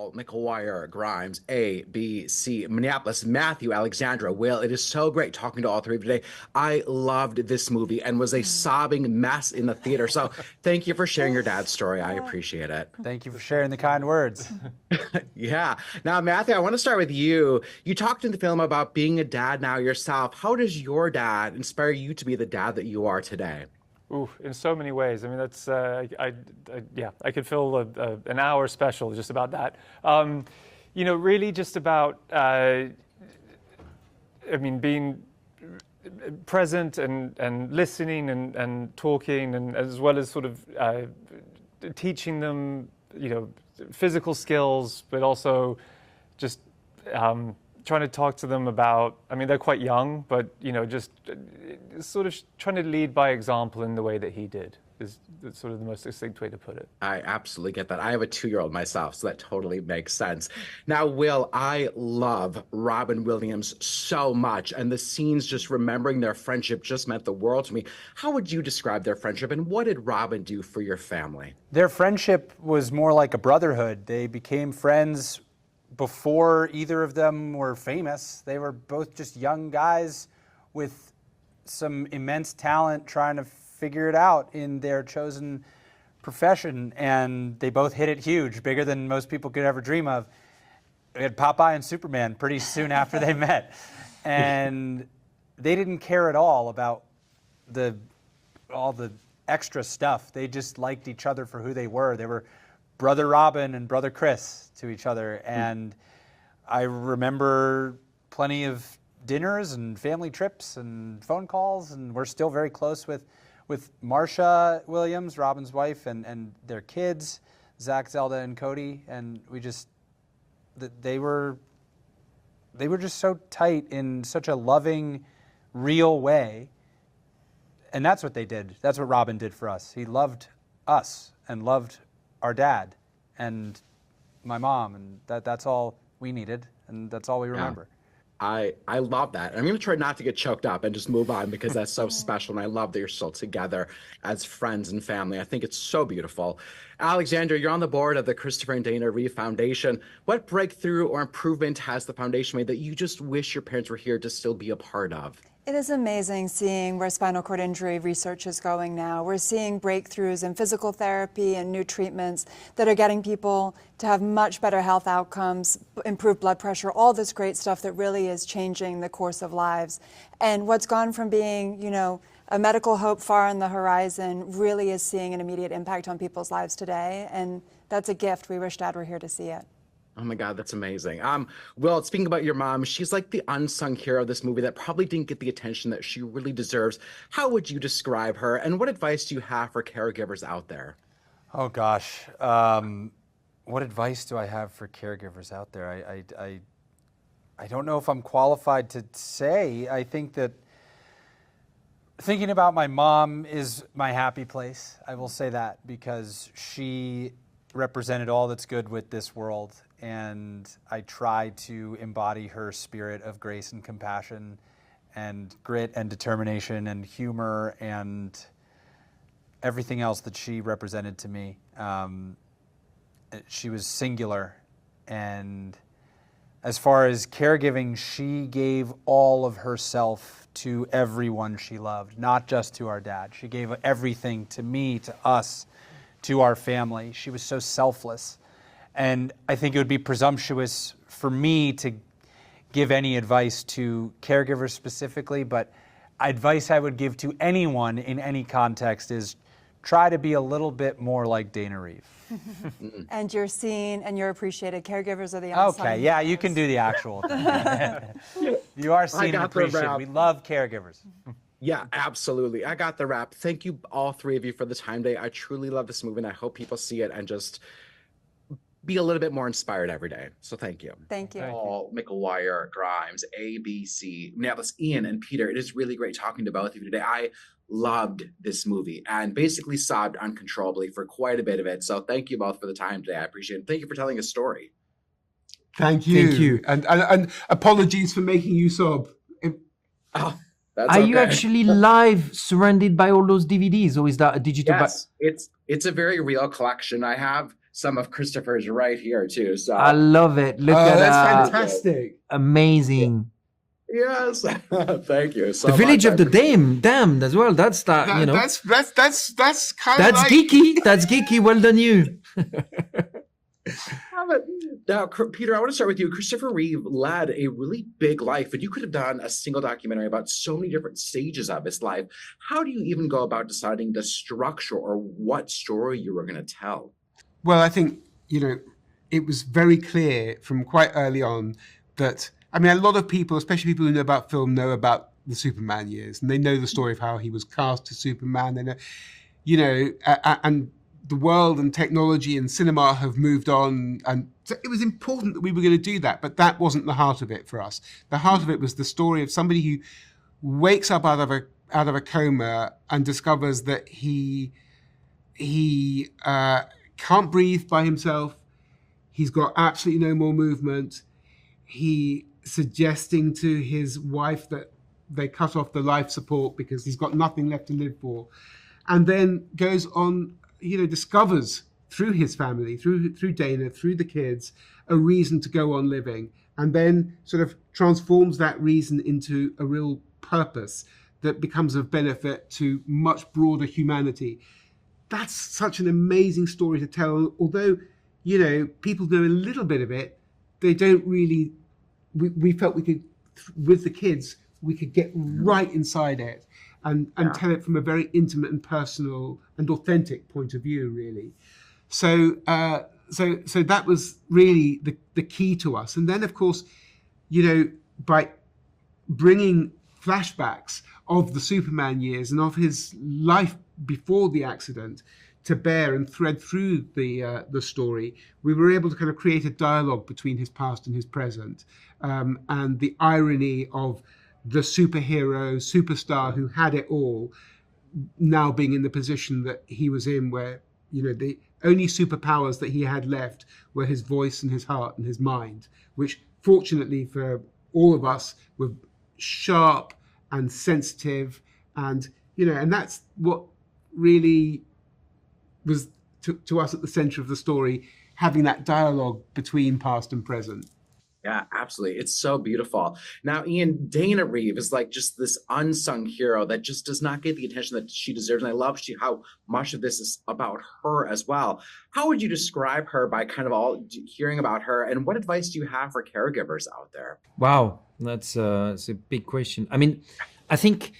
Paul, McGuire, Grimes, A, B, C, Minneapolis, Matthew, Alexandra, Will. It is so great talking to all three of you today. I loved this movie and was a sobbing mess in the theater. So thank you for sharing your dad's story. I appreciate it. Thank you for sharing the kind words. Yeah. Now, Matthew, I want to start with you. You talked in the film about being a dad now yourself. How does your dad inspire you to be the dad that you are today? Ooh, in so many ways. I mean, that's yeah. I could fill an hour special just about that. You know, really just about. I mean, being present and listening and talking, and as well as sort of teaching them, you know, physical skills, but also just trying to talk to them about, I mean, they're quite young, but, you know, just sort of trying to lead by example in the way that he did is sort of the most succinct way to put it. I absolutely get that. I have a 2-year-old myself, so that totally makes sense. Now, Will, I love Robin Williams so much, and the scenes just remembering their friendship just meant the world to me. How would you describe their friendship, and what did Robin do for your family? Their friendship was more like a brotherhood. They became friends before either of them were famous. They were both just young guys with some immense talent trying to figure it out in their chosen profession, and they both hit it huge, bigger than most people could ever dream of. We had Popeye and Superman pretty soon after they met, and they didn't care at all about all the extra stuff. They just liked each other for who they were. They were Brother Robin and Brother Chris to each other. And I remember plenty of dinners and family trips and phone calls, and we're still very close with Marsha Williams, Robin's wife, and their kids, Zach, Zelda, and Cody. And they were just so tight in such a loving, real way. And that's what they did. That's what Robin did for us. He loved us and loved our dad and my mom, and that's all we needed, and that's all we remember. I love that. I'm going to try not to get choked up and just move on, because that's so special, and I love that you're still together as friends and family. I think it's so beautiful. Alexandra, you're on the board of the Christopher and Dana Reeve Foundation. What breakthrough or improvement has the foundation made that you just wish your parents were here to still be a part of? It is amazing seeing where spinal cord injury research is going now. We're seeing breakthroughs in physical therapy and new treatments that are getting people to have much better health outcomes, improved blood pressure, all this great stuff that really is changing the course of lives. And what's gone from being, you know, a medical hope far on the horizon really is seeing an immediate impact on people's lives today. And that's a gift. We wish Dad were here to see it. Oh my God, that's amazing. Will, speaking about your mom, she's like the unsung hero of this movie that probably didn't get the attention that she really deserves. How would you describe her, and what advice do you have for caregivers out there? Oh gosh, what advice do I have for caregivers out there? I don't know if I'm qualified to say. I think that thinking about my mom is my happy place. I will say that, because she represented all that's good with this world, and I try to embody her spirit of grace and compassion and grit and determination and humor and everything else that she represented to me. She was singular, and as far as caregiving, she gave all of herself to everyone she loved, not just to our dad. She gave everything to me, to us, to our family. She was so selfless. And I think it would be presumptuous for me to give any advice to caregivers specifically, but advice I would give to anyone in any context is try to be a little bit more like Dana Reeve. And you're seen and you're appreciated. Caregivers are the unsung Okay, yeah, you heroes. can do the actual thing. You are seen and appreciated. We love caregivers. Yeah, absolutely. I got the wrap. Thank you, all three of you, for the time today. I truly love this movie, and I hope people see it and just be a little bit more inspired every day. So thank you. Thank you. Paul, McGuire, Grimes, ABC, Minneapolis, Ian, and Peter. It is really great talking to both of you today. I loved this movie and basically sobbed uncontrollably for quite a bit of it. So thank you both for the time today. I appreciate it. Thank you for telling a story. Thank you. Thank you. And apologies for making you sob. Oh, that's Are okay. you actually live surrounded by all those DVDs, or is that a digital? Yes, it's a very real collection I have. some of Christopher's right here too. So I love it. Look Oh, at that's that. fantastic. Amazing. yes, thank you. So The village much. of the damned as well. That's that, you know. That's kind of That's like geeky. That's geeky. Well done, you. Now, Peter, I want to start with you. Christopher Reeve led a really big life, and you could have done a single documentary about so many different stages of his life. How do you even go about deciding the structure or what story you were going to tell? Well, I think, it was very clear from quite early on that, I mean, a lot of people, especially people who know about film, know about the Superman years, and they know the story of how he was cast as Superman. They know, and the world and technology and cinema have moved on, and so it was important that we were going to do that, but that wasn't the heart of it for us. The heart of it was the story of somebody who wakes up out of a coma and discovers that he can't breathe by himself. He's got absolutely no more movement. He suggesting to his wife that they cut off the life support because he's got nothing left to live for, and then goes on, discovers through his family, through Dana, through the kids, a reason to go on living, and then sort of transforms that reason into a real purpose that becomes of benefit to much broader humanity. That's such an amazing story to tell. Although, people know a little bit of it, they don't really, we felt we could, with the kids, we could get right inside it and tell it from a very intimate and personal and authentic point of view, really. So that was really the key to us. And then, of course, by bringing flashbacks of the Superman years and of his life before the accident to bear and thread through the story, we were able to kind of create a dialogue between his past and his present, and the irony of the superstar who had it all now being in the position that he was in, where the only superpowers that he had left were his voice and his heart and his mind, which fortunately for all of us were sharp and sensitive, and and that's what really was to us at the center of the story, having that dialogue between past and present. Yeah, absolutely. It's so beautiful. Now, Ian, Dana Reeve is like just this unsung hero that just does not get the attention that she deserves. And I love how much of this is about her as well. How would you describe her by kind of all hearing about her? And what advice do you have for caregivers out there? Wow, that's a big question. I mean, I think,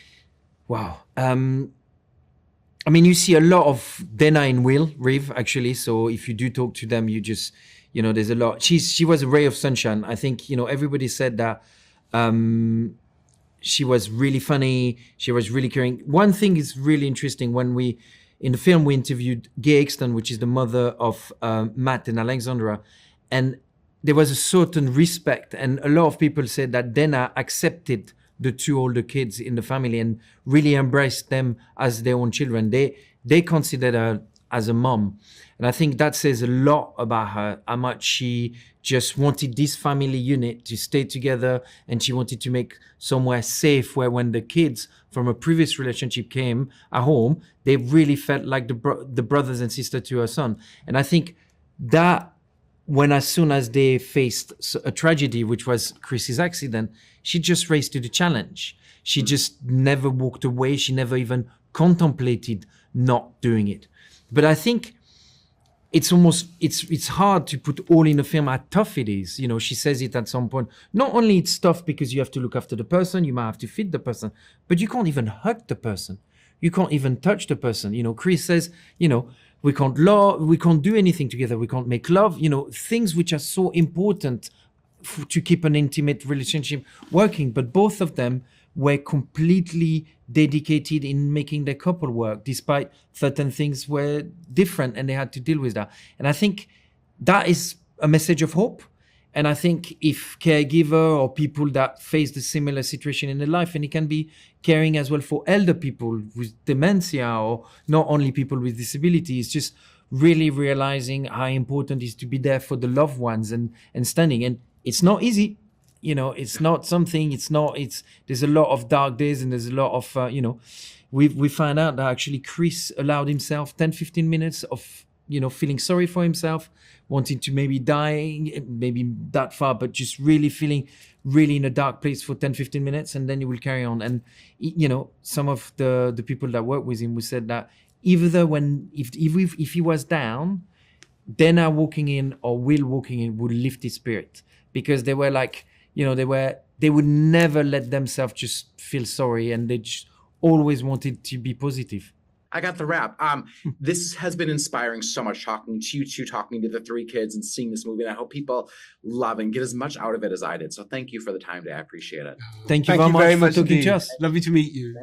wow. I mean, you see a lot of Dana in Will Reeve, actually. So if you do talk to them, you just, there's a lot. She was a ray of sunshine. I think, everybody said that she was really funny. She was really caring. One thing is really interesting. In the film, we interviewed Gay Exton, which is the mother of Matt and Alexandra. And there was a certain respect. And a lot of people said that Dana accepted the two older kids in the family and really embraced them as their own children. They considered her as a mom. And I think that says a lot about her, how much she just wanted this family unit to stay together, and she wanted to make somewhere safe where when the kids from a previous relationship came at home, they really felt like the brothers and sisters to her son. And I think that as soon as they faced a tragedy, which was Chris's accident, she just raised to the challenge. She just never walked away. She never even contemplated not doing it. But I think it's hard to put all in a film how tough it is. She says it at some point. Not only it's tough because you have to look after the person, you might have to feed the person, but you can't even hug the person. You can't even touch the person. Chris says, we can't love, we can't do anything together. We can't make love, things which are so important to keep an intimate relationship working. But both of them were completely dedicated in making their couple work, despite certain things were different and they had to deal with that. And I think that is a message of hope. And I think if caregiver or people that face the similar situation in their life, and it can be caring as well for elder people with dementia or not only people with disabilities, just really realizing how important it is to be there for the loved ones and standing. And it's not easy. It's not something, there's a lot of dark days and there's a lot of, we found out that actually Chris allowed himself 10, 15 minutes of feeling sorry for himself, wanting to maybe die, maybe that far, but just really feeling really in a dark place for 10, 15 minutes, and then he will carry on. And some of the people that work with him who said that either if he was down, then our walking in or Will walking in would lift his spirit, because they were like, they would never let themselves just feel sorry, and they just always wanted to be positive. I got the wrap. This has been inspiring so much, talking to you two, talking to the three kids and seeing this movie. And I hope people love and get as much out of it as I did. So thank you for the time today. I appreciate it. Thank you very much for talking indeed. to us. Lovely to meet you.